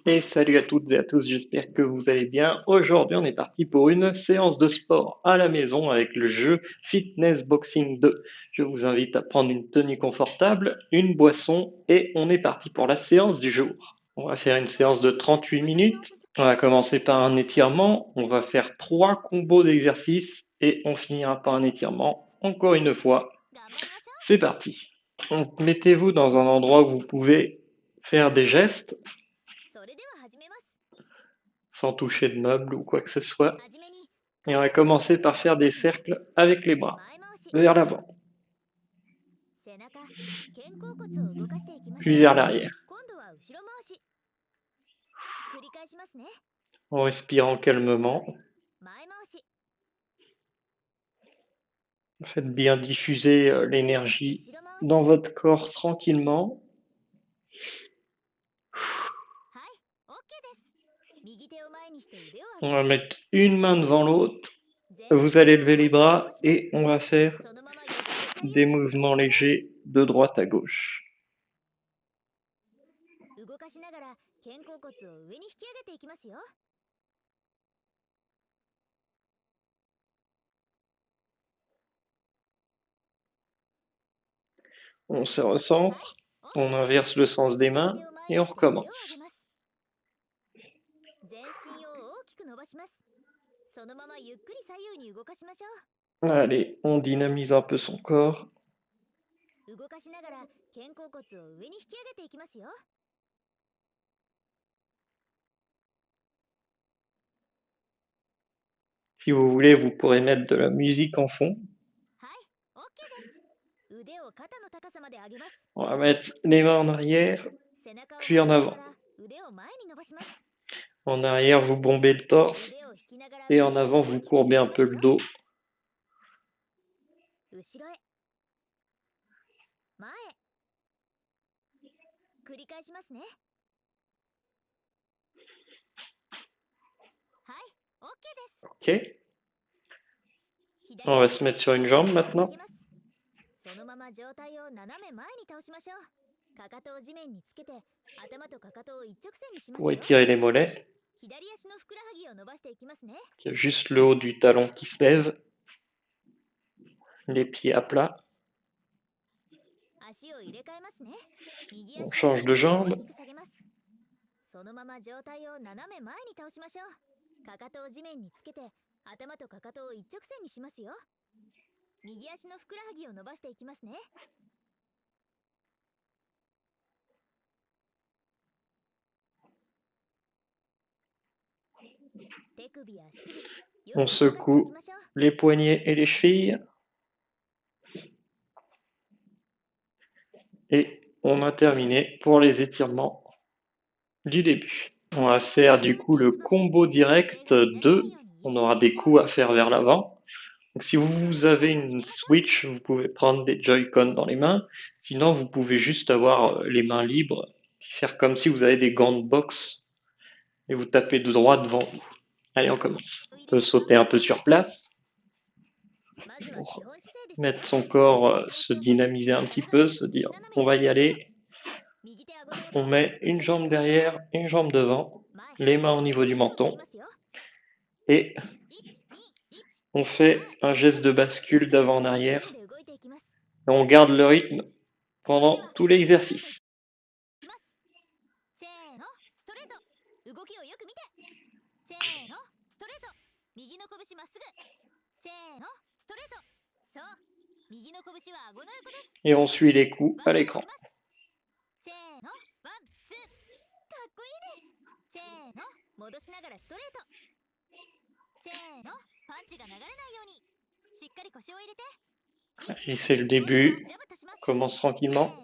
Et salut à toutes et à tous, j'espère que vous allez bien. Aujourd'hui, on est parti pour une séance de sport à la maison avec le jeu Fitness Boxing 2. Je vous invite à prendre une tenue confortable, une boisson et on est parti pour la séance du jour. On va faire une séance de 38 minutes. On va commencer par un étirement. On va faire 3 combos d'exercices et on finira par un étirement encore une fois. C'est parti. Donc, mettez-vous dans un endroit où vous pouvez faire des gestes sans toucher de meubles ou quoi que ce soit. Et on va commencer par faire des cercles avec les bras, vers l'avant, puis vers l'arrière, en respirant calmement. Faites bien diffuser l'énergie dans votre corps tranquillement. On va mettre une main devant l'autre. Vous allez lever les bras et on va faire des mouvements légers de droite à gauche. On se recentre, on inverse le sens des mains et on recommence. Allez, on dynamise un peu son corps. Si vous voulez, vous pourrez mettre de la musique en fond. On va mettre les mains en arrière, puis en avant. En arrière, vous bombez le torse et en avant, vous courbez un peu le dos. Ok. On va se mettre sur une jambe maintenant. Pour étirer les mollets. Il y a juste le haut du talon qui se lève. Les pieds à plat. On change de jambe. On secoue les poignets et les chevilles. Et on a terminé pour les étirements du début. On va faire du coup le combo direct 2. On aura des coups à faire vers l'avant. Donc si vous avez une Switch, vous pouvez prendre des Joy-Con dans les mains. Sinon, vous pouvez juste avoir les mains libres, faire comme si vous avez des gants de boxe et vous tapez de droit devant vous. Allez, on commence. On peut sauter un peu sur place pour mettre son corps, se dynamiser un petit peu, se dire on va y aller. On met une jambe derrière, une jambe devant, les mains au niveau du menton et on fait un geste de bascule d'avant en arrière. Et on garde le rythme pendant tout l'exercice. Et on suit les coups à l'écran. Et c'est le début. On commence tranquillement.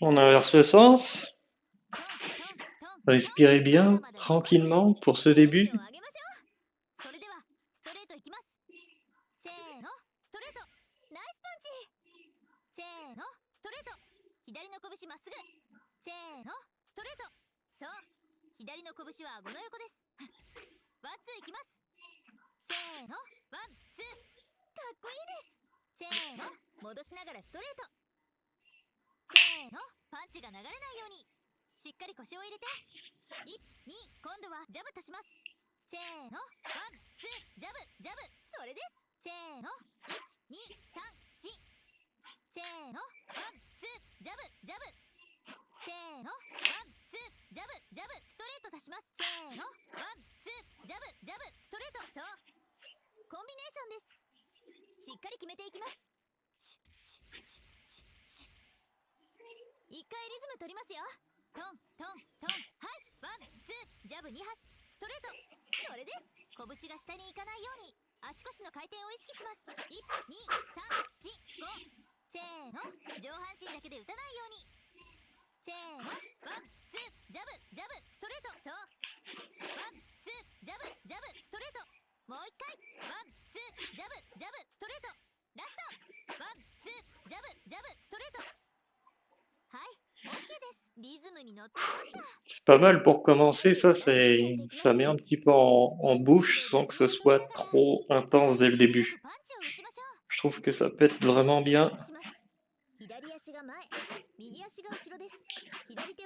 On inverse le sens. Respirez bien, tranquillement, pour ce début. C'est pas mal pour commencer, ça met un petit peu en bouche sans que ce soit trop intense dès le début. Je trouve que ça pète vraiment bien.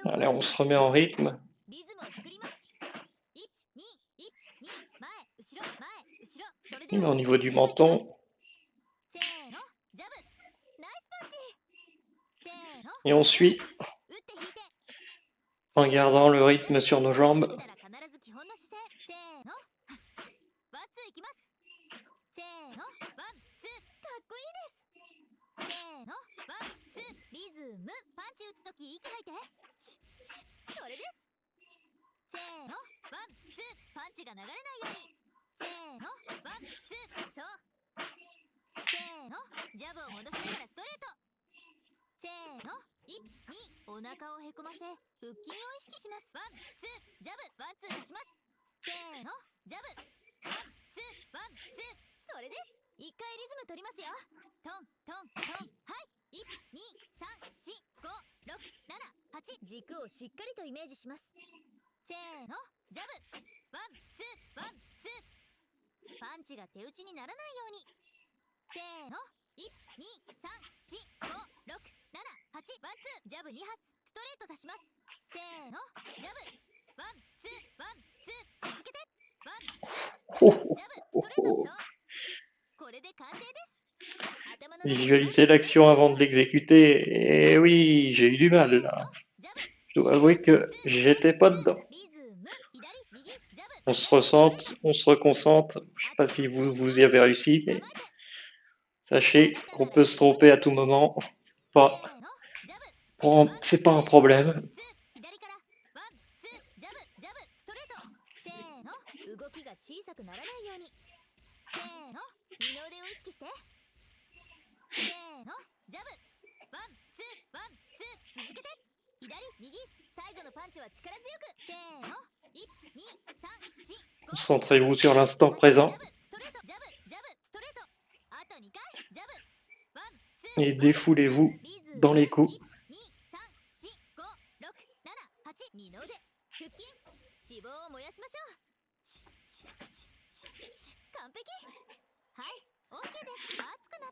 Allez, on se remet en rythme. Et au niveau du menton. Et on suit en gardant le rythme sur nos jambes. Visualiser l'action avant de l'exécuter. Et oui, j'ai eu du mal là. Je dois avouer que j'étais pas dedans. On se ressente, on se reconcentre. Je sais pas si vous y avez réussi, mais sachez qu'on peut se tromper à tout moment. C'est pas un problème. Concentrez-vous sur l'instant présent. Et défoulez-vous dans les coups.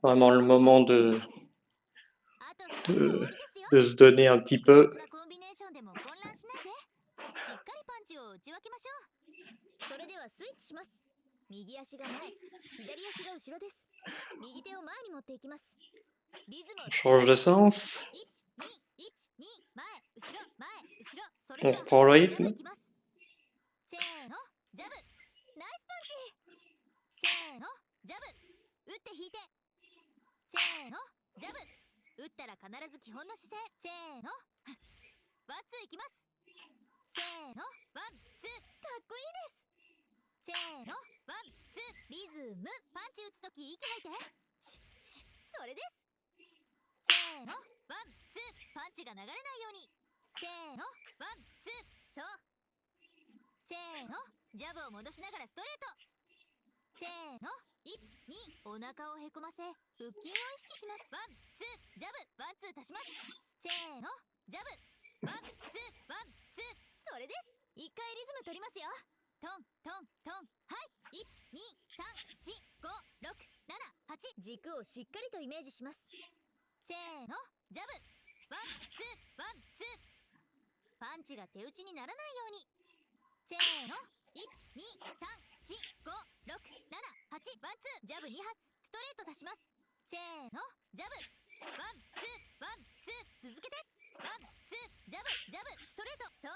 Vraiment le moment de se donner un petit peu. Change de sens. On reprend le rythme. せーの、ジャブ。打って引いて。せーの、ジャブ。打ったら必ず基本の姿勢。せーの、ワンツーいきます。せーの、ワンツー。かっこいいです。せーの、ワンツー。リズム。パンチ打つとき息吐いて。それです。せーの、ワンツー。パンチが流れないように。せーの、ワンツー。そう。せーの、ジャブを戻しながらストレート。せーの、1、2。お腹をへこませ腹筋を意識します。ワンツー。ジャブ。ワンツー足します。せーの、ジャブ。ワンツー。ワンツー。それです。一回リズム取りますよ。トントントン。はい。1、2、3、4、5、6、7、8。軸をしっかりとイメージします。せーの、ジャブ。ワンツー。ワンツー。パンチが手打ちにならないように。せーの、1、2、3、4、5、6、7、8。ワンツー。ジャブ2発。ストレート足します。せーの、ジャブ。ワンツー。ワンツー。続けて。ワンツー。ジャブ。ジャブ。ストレート。そう。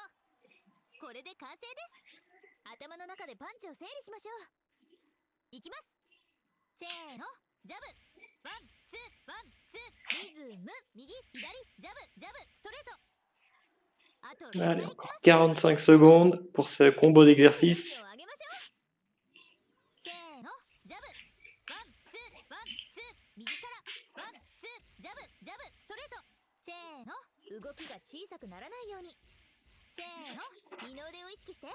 これで完成です。頭の中でパンチを整理しましょう。いきます。せーの、ジャブ。ワンツー。ワンツー。リズム。右左。ジャブ。ジャブ。ストレート。あと6 Allez, 回いきま encore す。 45 secondes pour ce combo テンション d'exercice. 上げましょう。せーの、ジャブ。ワンツー。ワンツー。右からワンツー。ジャブ。ジャブ。ストレート。せーの、動きが小さくならないように。せーの、二の腕を意識して。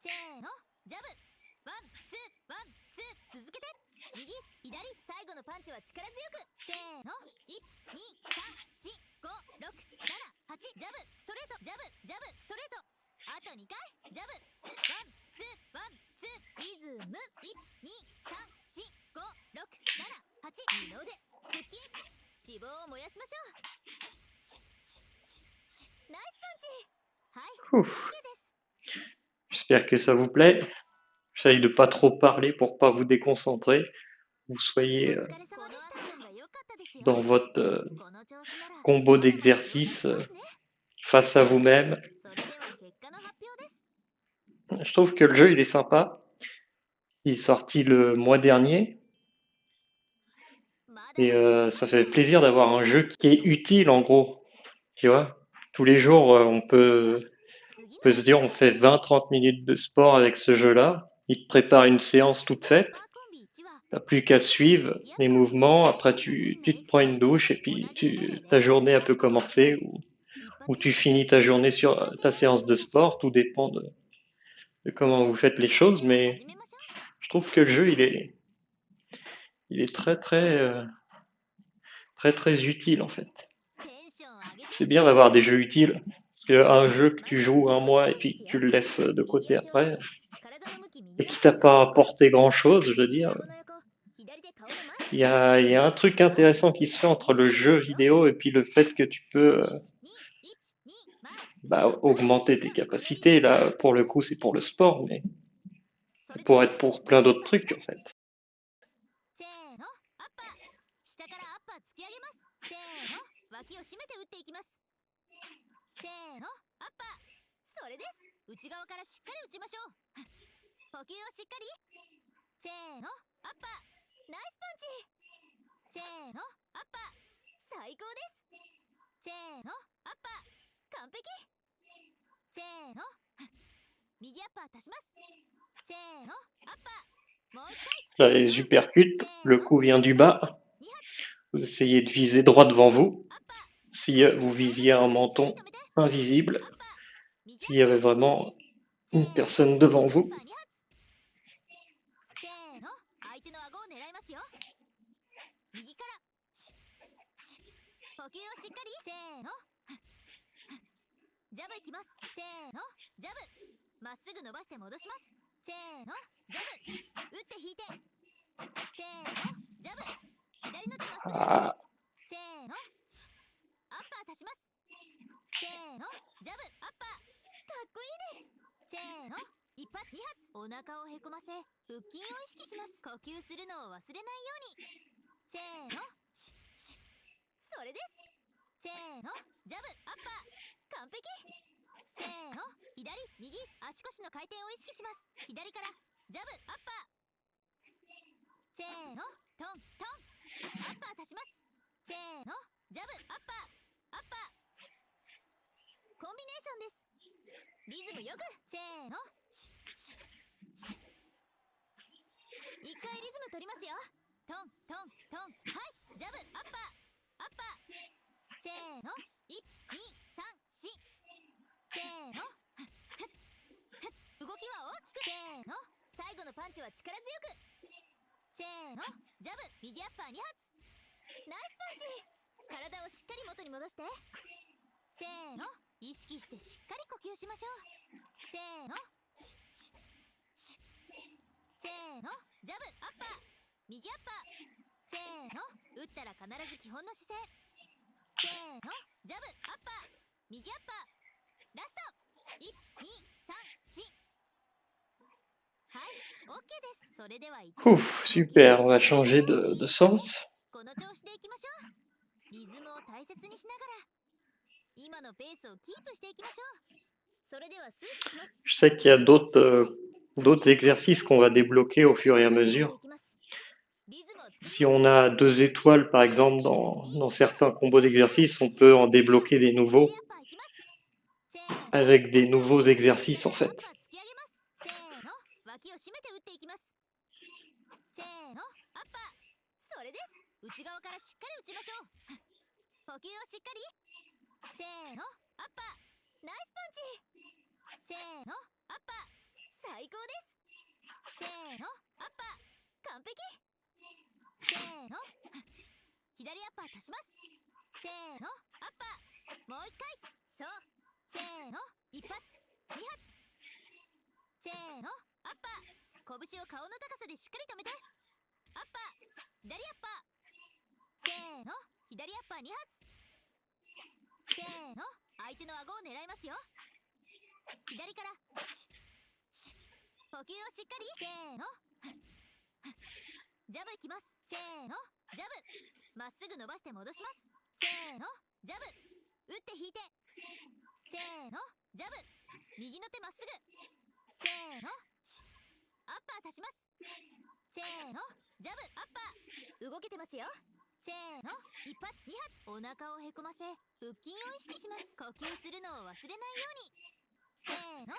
せーの、ジャブ。ワンツー。ワンツー。続けて。右左。最後のパンチは力強く。せーの、1、2、3、4、5、6、7、8。ジャブ。ストレート。ジャブ。ジャブ。ストレート。あと2回。ジャブ。ワンツー。ワンツー。リズム。1、2、3、4、5、6、7、8。二の腕。腹筋。脂肪を燃やしましょう。ナイスパンチ。はい、 Ouf. OK です。 J'espère que ça vous plaît. J'essaye de pas trop parler pour pas vous déconcentrer. Vous お soyez 疲れ様でした。このアクションが良かったですよ。 dans votre この調子なら combo まだまだ上達 d'exercices しますね。 face à vous-même. それでは結果の発表です。 Je trouve que le jeu il est sympa. Il est sorti le mois dernier まだ et まだいけま ça すよ。 fait plaisir d'avoir un jeu qui est utile en gros. Tu vois, tous les jours on それでは peut, 次 peut の se エク dire サ on サイ fait ズです。 20-30 minutes de sport avec ce jeu-là. Il te prépare une séance toute アッ faite. パーコンビ1は T'as plus qu'à ワンツー suivre 右アッ les パー。 mouvements. テン Après ションがメインの tu エ te ク prends ササイ une ズで douche et 同 puis じ技で ta 連続し journée て a peut お願いしま commencer す。 ou 一発 où 目 tu だけ finis ta journée 足の sur 回転 ta を意 séance 識 de しましょう。 sport. Tout dépend de comment vous faites les それ choses, では mais 始めましょう。 je trouve que le jeu il est très très utile en fait. テンション上げて C'est いき bien ましょ d'avoir う。 des jeux utiles. Parce qu'un jeu que ま tu ずは joues 基 un 本姿 mois et 勢です puis よ。 tu le laisses de 右 côté 足を下 après, げ、体の向き右 et 側 qui に t'a 振りま pas しょう。 apporté grand-chose, je veux 右手 dire, 顎の横、左手顔の前。 il y a un truc intéressant qui 後 se ろ fait で entre リズ le ム取りま jeu すよ。 vidéo et puis le fait que tu peux 1、2、1、2、前、後ろ、前、 augmenter 後 tes ろ。このリズ capacités. ムで Là, 叩いてい pour き le ま coup, す。 c'est pour le sport, mais そ ça れでは pourrait être pour 右ア plein ッパ d'autres ーいき trucs ま en す。 fait. せーの、アッパー。下からアッパー突き上げます。せーの、脇を締めて打っていきます。せーの、アッパー。それです。内側からしっかり打ちましょう。呼吸をしっかり。せーの、アッパー。ナイスパンチ。せーの、アッパー。最高です。せーの、アッパー。完璧。せーの、右アッパー足します。せーの、アッパー。もう一 Là, 回。 les 3、 uppercuts, せー le の、 coup vient 一 du 発 bas. 二発。 Vous essayez de viser droit devant vous. アッパー。 Si vous visiez un menton invisible, アッパー。右ア il ッ y パ avait ー。 vraiment せー une の、 personne devant 右アッ vous. パー2発。せーの、相手の顎を狙いますよ。右から。呼吸をしっかり。せーの。ジャブいきます。せーの、ジャブ。まっすぐ伸ばして戻します。せーの、ジャブ。打って引いて。せーの、ジャブ。左の手まっすぐ。 Ah, せーの、アッパー足します。せーの、ジャブ、アッパー。かっこいいです。せーの、一発二発。お腹をへこませ腹筋を意識します。呼吸するのを忘れないように。せーの、それです。せーの、ジャブ、アッパー。完璧。せーの、左右足腰の回転を意識します。左からジャブ、アッパンビネーションです。リズムよく、せーの。一回リズム取りますよ。トントントン、はい、ジャブ、アッパーアッパー、せーの、1、2、3、4、せーの、動きは大きく、せーの、最後のパンチは力強く、せーの、ジャブ、右アッパー2発、ナイスパンチ。体をしっかり元に戻して、せーの、意識してしっかり呼吸しましょう。せーの、せーの、ジャブ、アッパー、右アッパー、せーの、打ったら必ず基本の姿勢、せーの、ジャブ、アッパー、右アッパー、ラスト、1、2、3、4、はい、OK です。それでは一度 Ouf, super, on va changer de sens. この調子でいきましょう。リズムを大切にしながら今のペースをキープしていきましょう。それではスイッチします。 Je sais qu'il y a d'autres exercices qu'on va débloquer au fur et à mesure. Si on a 2 étoiles, par exemple, dans certains combos d'exercices, on peut en débloquer des nouveaux avec des nouveaux exercices, en fait. せーの、脇を締めて打っていきます。せーの、アッパー、それです。内側からしっかり打ちましょう。呼吸をしっかり、せーの、アッパー、ナイスパンチ、せーの、アッパー、最高です。せーの、アッパー、完璧、せーの、左アッパー足します。せーの、アッパー、もう一回、そう、せーの、一発、二発、せーの、アッパー、拳を顔の高さでしっかり止めて、アッパー、左アッパー、せーの、左アッパー2発、せーの、相手の顎を狙いますよ。左から呼吸をしっかり、せーの、ジャブいきます。せーの、ジャブ、まっすぐ伸ばして戻します。せーの、ジャブ、打って引いて、せーの、ジャブ、右の手まっすぐ、せーの、アッパー足します。せーの、ジャブ、アッパー、動けてますよ。せーの、一発二発、お腹をへこませ腹筋を意識します。呼吸するのを忘れないように、せーの、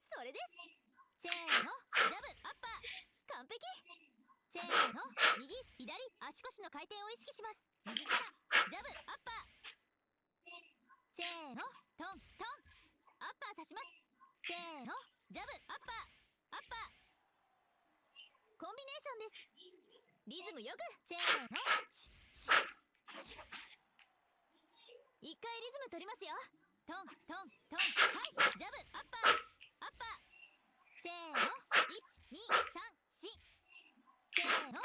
それです。せーの、ジャブ、アッパー、完璧、せーの、右左足腰の回転を意識します。右からジャブ、アッパー、せーの、トントン、アッパー足します。せーの、ジャブ、アッパーアッパー、コンビネーションです。リズムよく、せーの、一回リズム取りますよ。トントントン、はい、ジャブ、アッパーアッパー、せーの、1、2、3、4、せーの、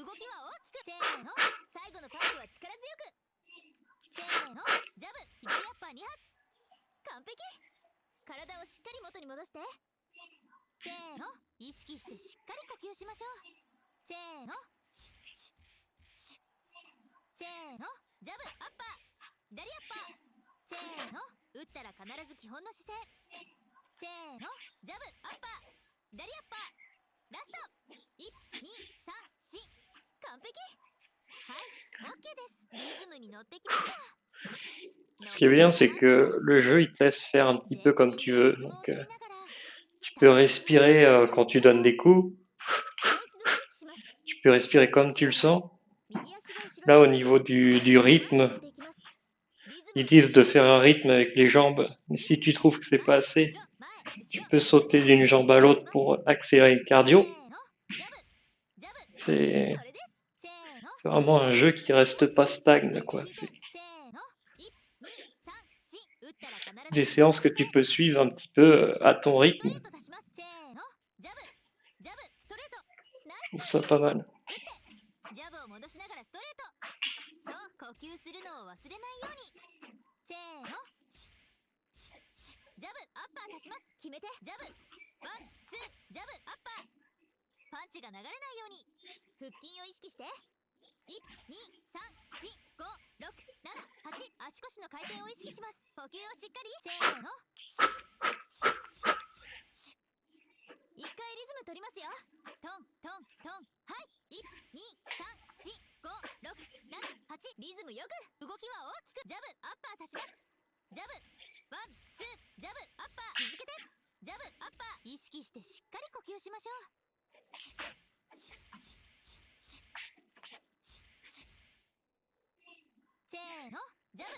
動きは大きく、せーの、最後のパンチは力強く、せーの、ジャブ、左アッパー2発、完璧。体をしっかり元に戻して、せーの、意識してしっかり呼吸しましょう。せーの、せーの、ジャブ、アッパー、左アッパー、せーの、打ったら必ず基本の姿勢、せーの、ジャブ、アッパー、左アッパー、ラスト、1、2、3、4、完璧。はい、OK です。リズムに乗ってきました。Ce qui est bien, c'est que le jeu, il te laisse faire un petit peu comme tu veux. Donc, tu peux respirer quand tu donnes des coups. Tu peux respirer comme tu le sens. Là, au niveau du rythme, ils disent de faire un rythme avec les jambes. Mais si tu trouves que c'est pas assez, tu peux sauter d'une jambe à l'autre pour accélérer le cardio. C'est vraiment un jeu qui reste pas stagne, quoi. C'est des séances que tu peux suivre un petit peu à ton rythme. Je trouve ça pas mal. ジャブを戻しながらストレート、そう、呼吸するのを忘れないように、せーの、ジャブ、アッパー足します。決めて、ジャブ、ワン、ツー、ジャブ、アッパー、パンチが流れないように腹筋を意識して、1、2、3、4、5、6、7、8、足腰の回転を意識します。呼吸をしっかり、せーの、一回リズム取りますよ。トントントン、はい、1、2、3、4、5、6、7、8、8リズムよく動きは大きくジャブアッパー足しますジャブワンツージャブアッパー続けてジャブアッパー意識してしっかり呼吸しましょうせーのジャブ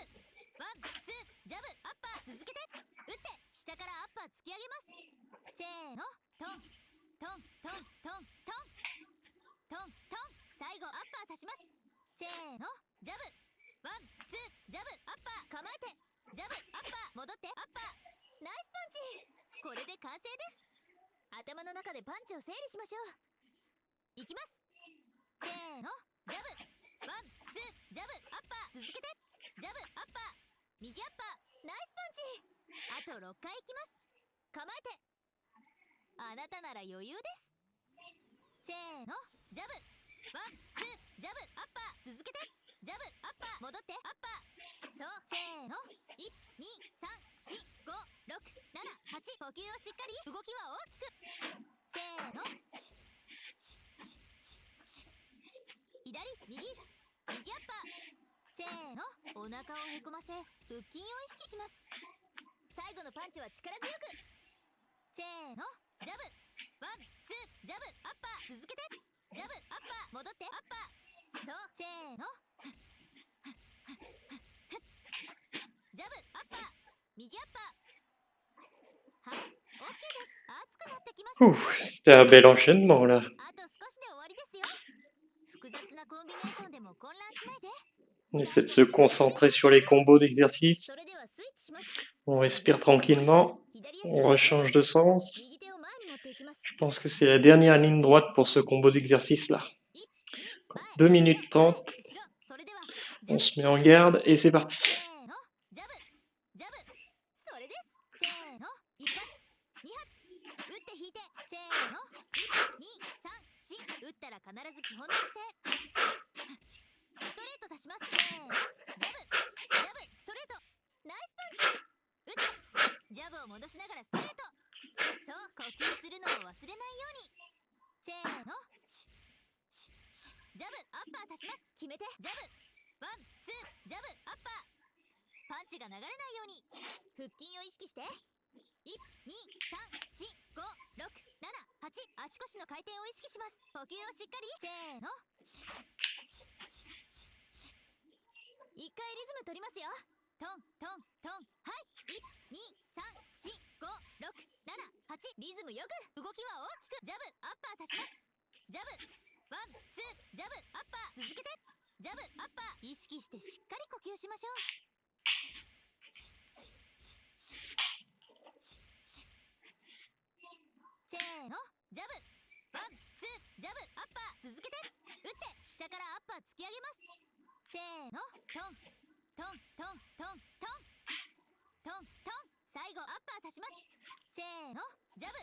ワンツージャブアッパー続けて打って下からアッパー突き上げますせーのトントントントントントントン最後アッパー足しますせーのジャブワンツージャブアッパー構えてジャブアッパー戻ってアッパーナイスパンチこれで完成です頭の中でパンチを整理しましょういきますせーのジャブワンツージャブアッパー続けてジャブアッパー右アッパーナイスパンチあと6回いきます構えてあなたなら余裕ですせーのジャブワンツージャブアッパー続けてジャブアッパー戻ってアッパーそうせーの123456788呼吸をしっかり動きは大きくせーの左右アッパーせーのお腹をへこませ腹筋を意識します最後のパンチは力強くせーのジャブワンツージャブアッパー続けてジャブアッパー戻ってアッパーそうせーのジャブアッパー右アッパーはい OK です熱くなってきましたね C'était un bel enchaînement là. あと少しで終わりですよ複雑なコンビネーションでも混乱しないで On essaie de se concentrer sur les combos d'exercice. それではスイッチします On respire tranquillement. 左 On 足を rechange de sens. 右手を前に持っていきます Je pense que c'est la dernière ligne droite pour ce combo d'exercice là. 2 minutes 30. 後ろそれでは On se met en garde et c'est parti. せーのジャブジャブそれですせーの一発二発打って引いてせーの123打ったら必ず基本の姿勢ストレート出しますせーのジャブジャブストレートナイスパンチ打ってジャブを戻しながらストレートそう呼吸するのを忘れないようにせーのジャブアッパー足します決めてジャブワンツージャブアッパーパンチが流れないように腹筋を意識して123456788足腰の回転を意識します呼吸をしっかりせーの一回リズム取りますよトントントンはい123456788リズムよく動きは大きくジャブアッパー足しますジャブワンツージャブアッパー続けてジャブアッパー意識してしっかり呼吸しましょうせーのジャブワンツージャブアッパー続けて打って下からアッパー突き上げますせーのトントントントントントントン最後アッパー足しますせーのジャブ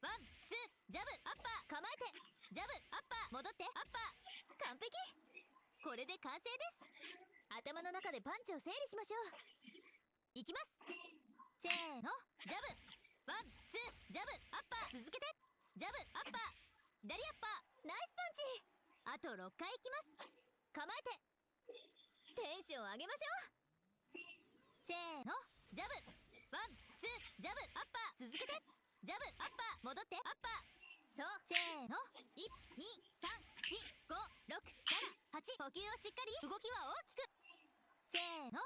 ワンツージャブアッパー構えてジャブアッパー戻ってアッパー完璧これで完成です頭の中でパンチを整理しましょういきますせーのジャブワンツージャブアッパー続けてジャブアッパー左アッパーナイスパンチあと6回いきます構えてテンション上げましょうせーのジャブワンツージャブアッパー続けてジャブアッパー戻ってアッパーそうせーの123456788呼吸をしっかり動きは大きくせーの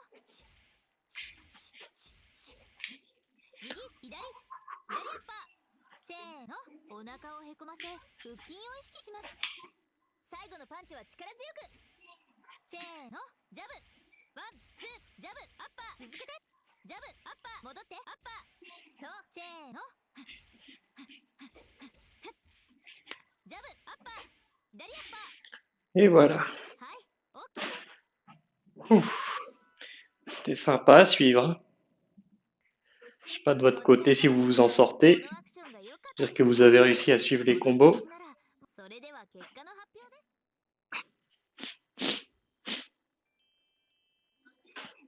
右左アッパーせーのお腹をへこませ腹筋を意識します最後のパンチは力強くせーのジャブワンツージャブアッパー続けてジャブアッパー戻ってアッパーそうせーのジャブアッパー左アッパ Et voilà. ーはい OK です Ouf. C'était sympa à suivre. Je sais pas de votre côté si vous vous en sortez. このアクションが良かった J'espère que vous avez réussi à suivre les combos. ならそれでは結果の発表です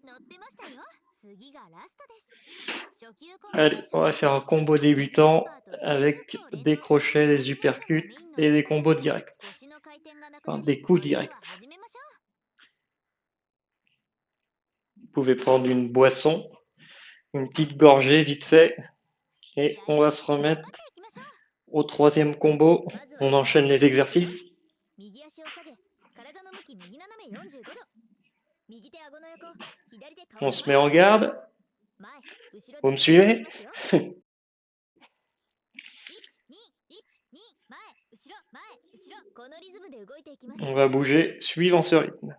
乗ってましたよ次がラストです初級コンビネー Allez, ショ on ン va faire un combo débutant avec des crochets, des uppercuts et des combos directs. 腰の回転がなく Enfin, なり des coups それでは directs. 始めましょう Vous pouvez prendre une boisson, une petite gorgée vite fait, et on va se remettre au troisième combo. On enchaîne les exercices. On se met en garde. Vous me suivez? On va bouger suivant ce rythme.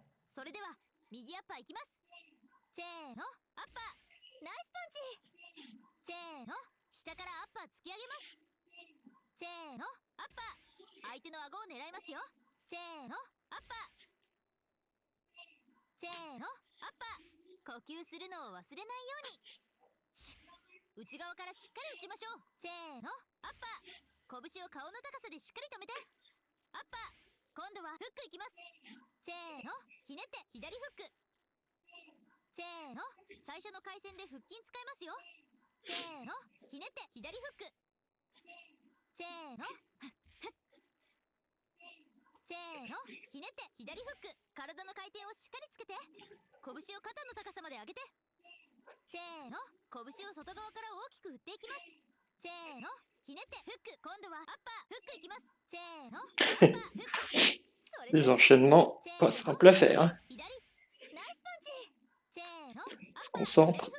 Les enchaînements, pas simple à faire. Hein. On se concentre.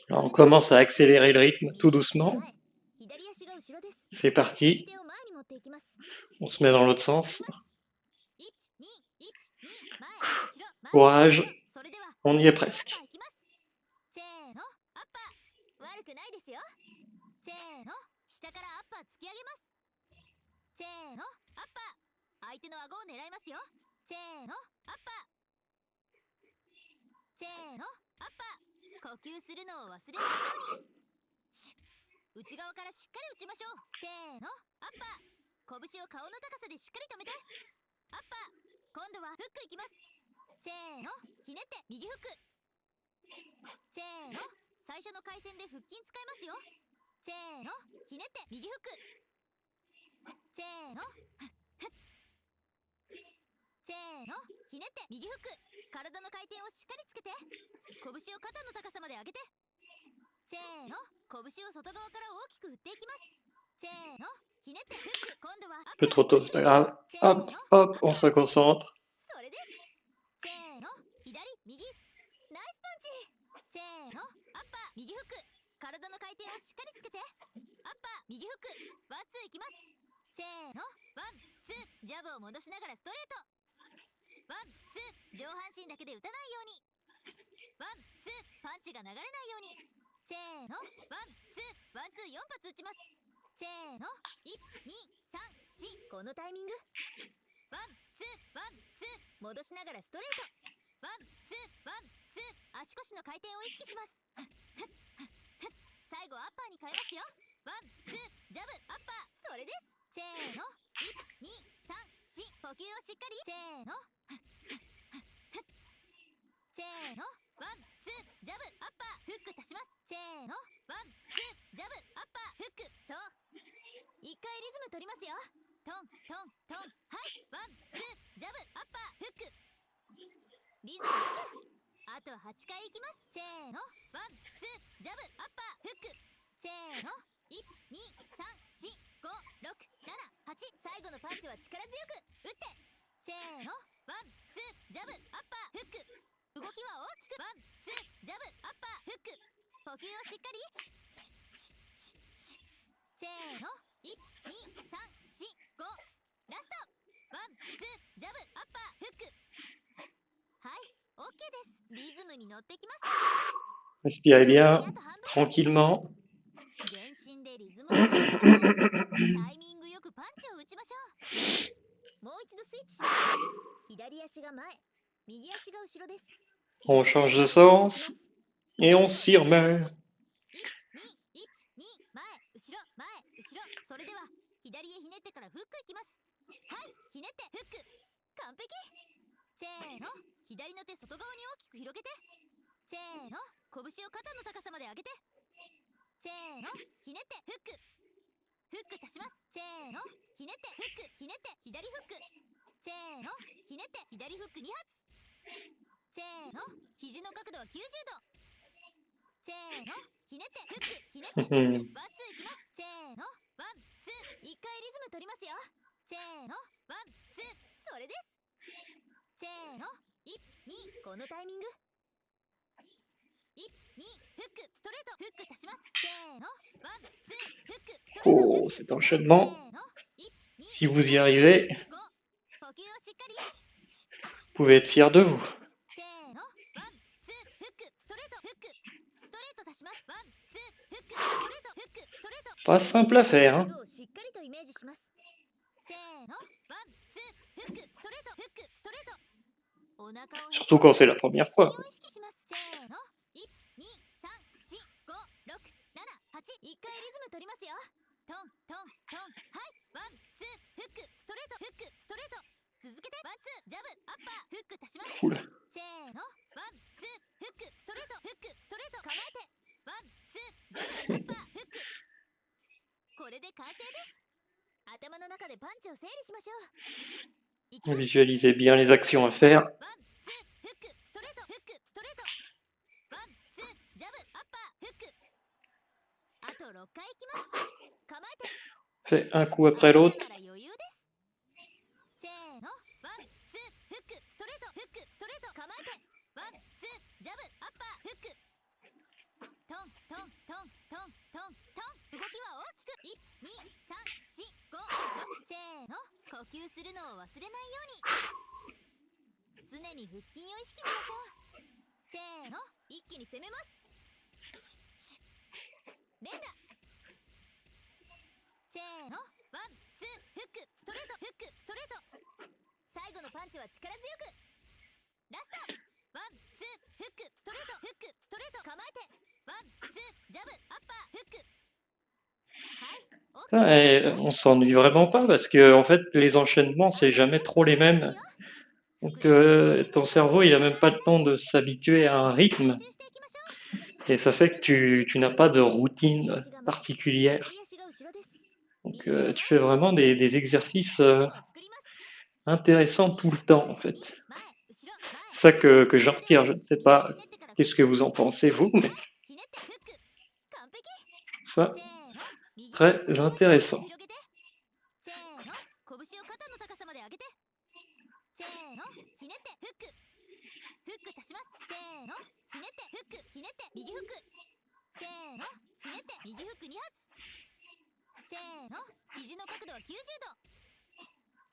Alors on commence à accélérer le rythme tout doucement. C'est parti. On se met dans l'autre sens. Courage. On y est presque. Un peu trop tôt, c'est pas grave. Hop, hop, on se concentre. 呼吸をしっかりせーのせーのワンツージャブアッパーフック足しますせーのワンツージャブアッパーフックそう一回リズム取りますよトントントンはいワンツージャブアッパーフックリズムよくあと8回いきますせーのワンツージャブアッパーフックせーの123456788最後のパンチは力強く打ってせーのワンツージャブアッパーフック動きは大きくワンツージャブアッパーフック呼吸をしっかりせーの12345ラストワンツージャブアッパーフックはい OK ですリズムに乗ってきました Respirez 残り bien, あと半分です tranquillement. 全身でリズムを取りながらタイミングよくパンチを打ちましょうもう一度スイッチします左足が前右足が後ろです On 左手 change で de パンチをかけ sens ます et on s'y remet. 121前後ろ前後ろそれでは左へひねってからフックいきますはいひねってフック完璧せーの左の手外側に大きく広げてせーの拳を肩の高さまで上げてせーのひねってフックフック足しますせーのひねってフックひねって左フックせーのひねって左フック2発せーの肘の角度は90度せーのひねってフックひねってフックワンツーいきますせーのワンツー一回リズム取りますよせーのワンツーそれですせーの12このタイミング12フックストレートフック足しますせーのワンツーフックストレートフ Oh, ック cet せ enchaînement, ーの si vous y arrivez, 12呼吸をしっかり vous pouvez être fier de vous. せーのワンツーフックストレートフックストレート足しますワンツーフックストレートフックストレート Pas simple à faire, hein. 軸をしっかりとイメージしますせーのワンツーフックストレートフックストレートお腹を Surtout quand c'est la première fois. を意識しますせーの123456788一回リズム取りますよトントントンはいワンツーフックストレートフックストレート続けてワンツージャブアッパーフック足します Oula. せーのワンツーフックストレートフックストレート構えてワンツージャブアッパーフックこれで完成です頭の中でパンチを整理しましょういきます Visualisez bien les actions à faire. ワンツーフックストレートフックストレートワンツージャブアッパーフックあと6回いきます構えて Fait un coup あ après な l'autre. たなら余裕ですせーのワンツーフックストレートフックストレート構えてワンツージャブアッパーフックトントントントントントン動きは大きく12345せーの呼吸するのを忘れないように常に腹筋を意識しましょうせーの一気に攻めます連打せーのワンツーフックストレートフックストレート最後のパンチは力強くラストワンツーフックストレートフックストレート構えてワンツージャブアッパーフックはい Ah, et on s'ennuie vraiment pas parce que en fait les enchaînements c'est jamais trop les mêmes. Donc ton cerveau il a même pas le temps de s'habituer à un rythme et ça fait que tu n'as pas de routine particulière. Donc tu fais vraiment des exercices intéressants tout le temps en fait. C'est ça que j'en retire. Je ne sais pas qu'est-ce que vous en pensez vous, mais ça très intéressant. せーの拳を肩の高さまで上げてせーのひねってフックフック足しますせーのひねってフックひねって右フックせーのひねって右フック2発せーの肘の角度は90度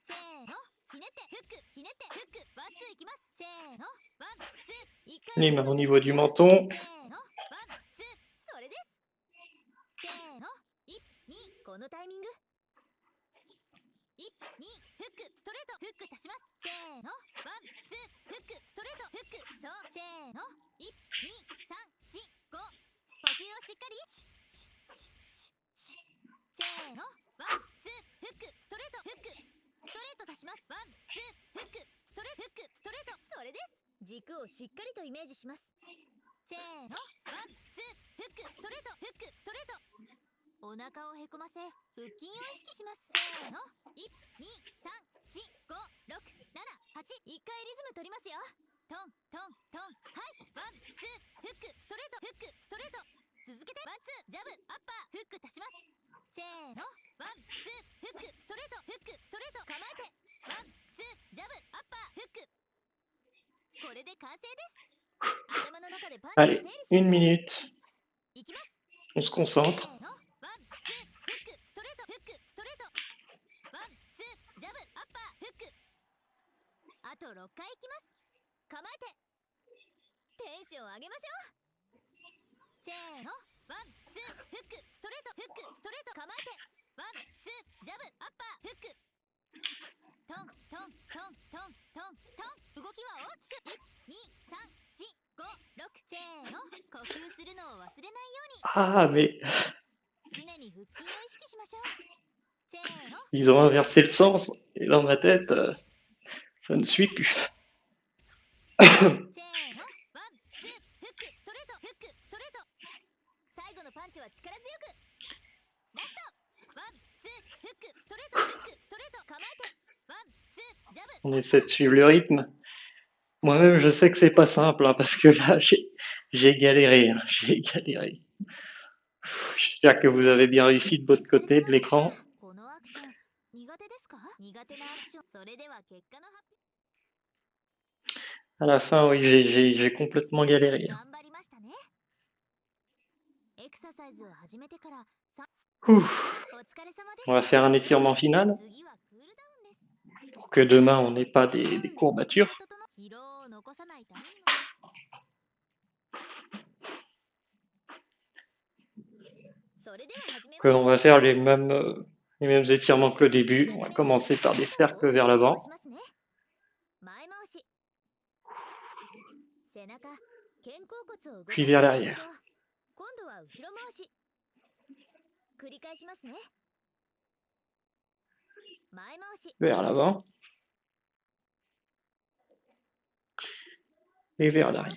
せーのひねってフックひねってフックワンツーいきますせーのワンツー一回 Et maintenant au niveau du menton, せーのワンツーそれですせーの12このタイミング12フックストレートフック足しますせーのワンツーフックストレートフックそうせーの12345呼吸をしっかりせーのワンツーフックストレートフックストレート足しますワをしっかりとイメージします。せーの、ワン、ツー、フック、ストレート、フック、ストレート。お腹をへこませ、腹筋を意識します。せーの、1、2、3、4、5、6、7、8。1回リズム取りますよ。トン、トン、トン、はい。ワン、ツー、フック、ストレート、フック、ストレート。続けて、ワン、ツー、ジャブ、アッパー、フック足します。せーの、ワン、ツー、フック、ストレート、フック、ストレート。構えて、ワン、ツー、ジャブ、アッパー、フック。これで完成です。頭の中でパンチを Allez, 整理しまし une ょう。 minute. いきます。 On se せ concentre. ーの、ワン、ツー、フック、ストレート、フック、ストレート。ワン、ツー、ジャブ、アッパー、フック。あと6回いきます。構えて、テンション上げましょう。せーの、ワン、ツー、フック、ストレート、フック、ストレート。構えて、ワン、ツー、ジャブ、アッパー、フック。トン、トン、トン、トン、トン、トン。動きは大きく。1、2、3、4、5、6。せーの、呼吸するのを忘れないよう Ah, mais に。常に腹筋を意識しましょう。せーの、 ils ont inversé le sens. Et dans ma tête, ça ne suit plus. せーの、ワン、ツー、フック、ストレート、フック、ストレート。最後のパンチは力強く。ラスト、ワン、ツー、フック、ストレート、フック、ストレート。構えて、ワン、ツー、ジャブ。 On essaie de suivre le rythme. Moi-même, je sais que c'est pas simple, hein, parce que là, j'ai galéré. Hein, j'ai galéré. J'espère que vous avez bien réussi de votre côté de l'écran. このアクション苦手ですか？苦手なアクション。それでは結果の発表。 À la fin, oui, j'ai complètement galéré. Hein. 頑張りましたね。エクササイズを始めてからさ、 Ouh. お疲れ様でし On va た。 faire un étirement final 次はクールダウンです。 pour que demain, on n'ait pas des courbatures. 疲労を残さないためにも。それでは始めます。 On va faire les mêmes étirements que le début. On va commencer par des cercles vers l'avant. 前回し。背中、肩甲骨を動か Puis してい vers きま l'arrière. しょう。今度は後ろ回し。繰り返しますね。前回し。 Vers l'avant. Et vers l'arrière.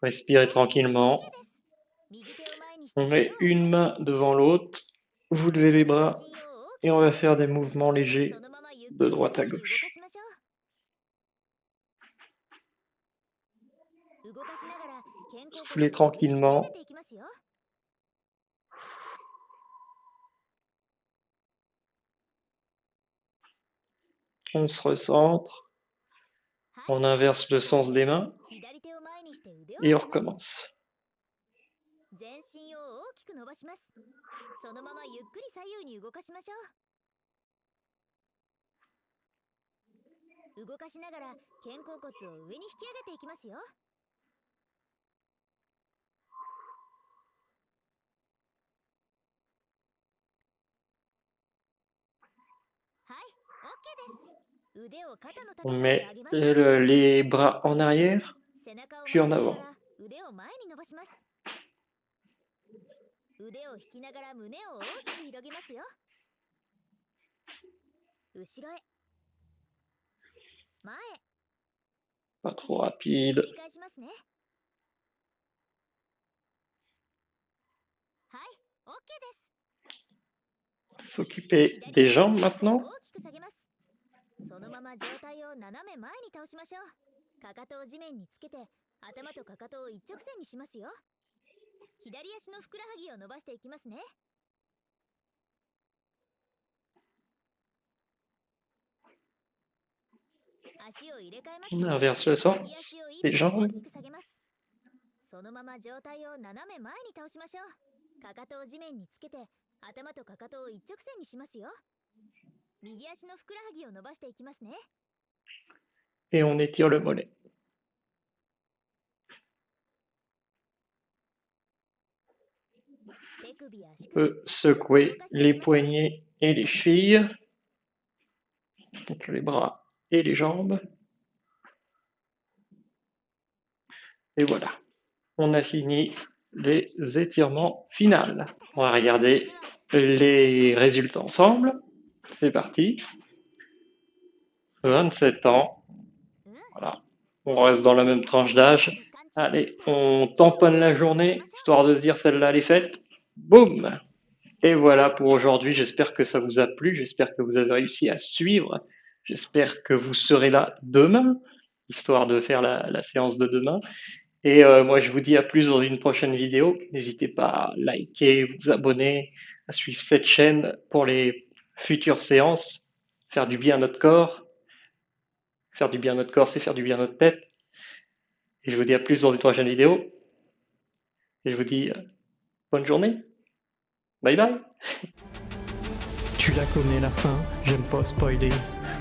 Respirez tranquillement. 右手を前にして On met une main devant l'autre. Vous levez les bras. Et on va faire des mouvements légers そのままゆっく de り droite à 左右に動 gauche. かしましょう。動かしながら肩甲 Foulez 骨を上に引き上 tranquillement. げていきますよ。 On se recentre. はい、 On inverse le sens des mains. 左手を前にして腕を Et on 上げます。 recommence. 全身を大きく伸ばします。そのままゆっくり左右に動かしましょう。動かしながら肩甲骨を上に引き上げていきますよ。はい、OK です。腕を肩の高 On さまで met 上げます。 les bras en arrière, 背中を puis 曲 en げなが avant. ら腕を前に伸ばします。腕を引きながら胸を大きく広げますよ。後ろへ、前へ。 Pas trop rapide. 繰り返しますね。はい、OK です。 S'occuper 左 des 足を jambes 大 maintenant. きく下げます。そのまま上体を斜め前に倒しましょう。かかとを地面につけて、頭とかかとを一直線にしますよ。左足のふくらはぎを伸ばしていきますね。足を入れ替えます On ね。 inverse le sens 右足を一 des 歩大 jambes. きく下げます。そのまま上体を斜め前に倒しましょう。かかとを地面につけて、頭とかかとを一直線にしますよ。右足のふくらはぎを伸ばしていきますね。 Et on étire le mollet. 手首や足 On 首、 peut secouer les poignets et les chevilles. Donc les bras et les jambes. Et voilà. On a fini les étirements finaux. On va regarder les résultats ensemble. C'est parti. 27 ans. Voilà. On reste dans la même tranche d'âge. Allez, on tamponne la journée, histoire de se dire celle-là, elle est faite. Boum! Et voilà pour aujourd'hui. J'espère que ça vous a plu. J'espère que vous avez réussi à suivre. J'espère que vous serez là demain, histoire de faire la séance de demain. Et moi, je vous dis à plus dans une prochaine vidéo. N'hésitez pas à liker, vous abonner, à suivre cette chaîne pour les futures séances. Faire du bien à notre corps. Faire du bien à notre corps, c'est faire du bien à notre tête. Et je vous dis à plus dans une prochaine vidéo. Et je vous dis bonne journée. Bye bye. Tu la connais la fin, j'aime pas spoiler.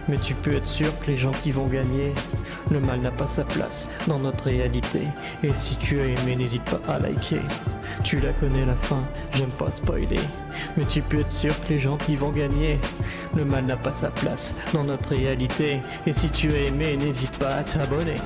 Mais tu peux être sûr que les gentils vont gagner. Le mal n'a pas sa place dans notre réalité. Et si tu as aimé, n'hésite pas à liker. Tu la connais la fin, j'aime pas spoiler. Mais tu peux être sûr que les gentils vont gagner. Le mal n'a pas sa place dans notre réalité. Et si tu as aimé, n'hésite pas à t'abonner.